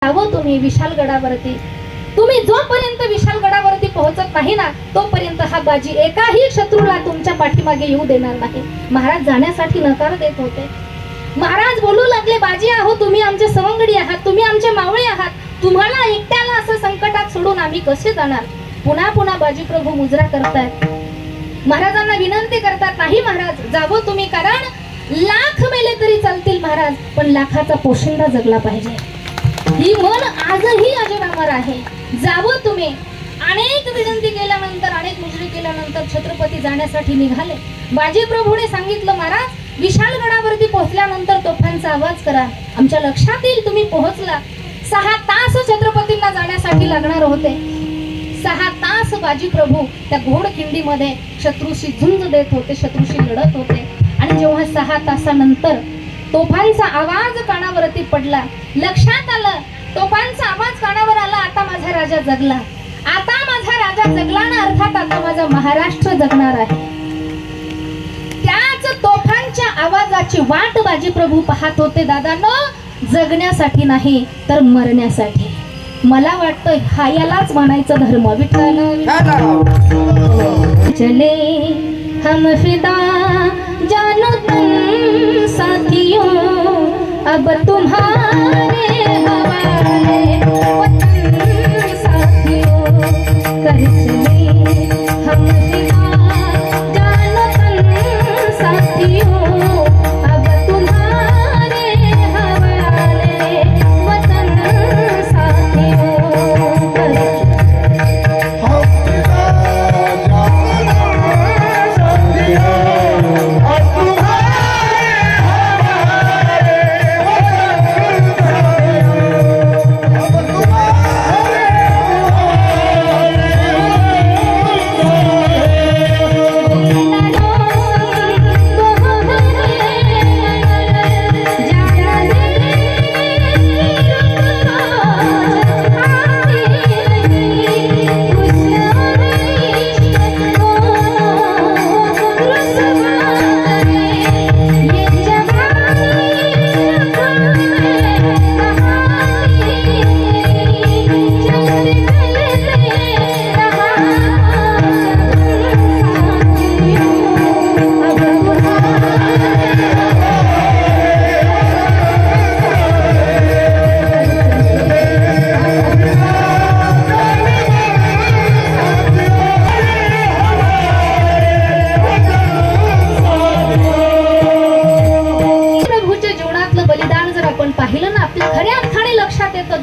जावं तुम्ही विशालगडावरती। तुम्ही जोपर्यंत विशालगडावरती पोहोचत नाही ना तोपर्यंत हा बाजी एकाही शत्रूला तुमच्या पाठीमागे येऊ देणार नाही। महाराज जाण्यासाठी नकार देत होते। महाराज बोलू लागले, बाजी आहो तुम्ही आमचे सवंगडी आहात, तुम्ही आमचे मावळे आहात, तुम्हाला एकट्याला असं संकटात सोडून आम्ही कसे जाणार। पुन्हा पुन्हा बाजी प्रभू मुजरा करतात, महाराजांना विनंती करतात, नाही महाराज जावं तुम्ही, कारण लाख मेले तरी चालतील महाराज, पण लाखाचा पोशिंदा जगला पाहिजे। ही मन आजही अजरामर आहे, जावं तुम्ही। अनेक विनंती केल्यानंतर, अनेक मुजरी केल्यानंतर छत्रपती जाण्यासाठी निघाले। बाजी प्रभूने सांगितलं, महाराज विशालगडावरती पोहोचल्यानंतर तोफांचा आवाज करा, आमच्या लक्षात येईल तुम्ही पोहोचला। 6 तास छत्रपतींना जाण्यासाठी लागणार होते। 6 तास बाजी प्रभू त्या घोडखिंडीमध्ये शत्रूशी झुंज देत होते, शत्रूशी लढत होते। आणि जेव्हा 6 तासानंतर तोफांचा आवाज कानावरती पडला, लक्षात आलं, तोफांचा आवाज कानावर आला, आता माझा राजा जगला, आता माझा राजा जगला ना, अर्थात आता माझा महाराष्ट्र जगणार आहे। त्याच तोफांच्या आवाजाची वाट बाजी प्रभू पाहत होते दादांनो, जगण्यासाठी नाही तर मरण्यासाठी। मला वाटतं हा यालाच म्हणायचं धर्म। विठ्ठल चले हम फिदा जानो तुम साथियों, अब तुम्हारे हवाले वतन साथियों, कर चले हम फिदा जानो तुम साथियों, अब तुम्हारे हवाले वतन साथियों,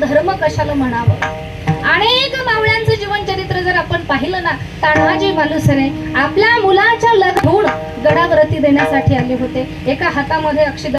धर्म कशाला म्हणावं। अनेक मावळ्यांचं जीवन चरित्र जर आपण पाहिलं ना, तान्हाजी मालुसरे आपल्या मुलाच्या लग्न होऊन गडावरती देण्यासाठी आले होते। एका हातामध्ये अक्षिदा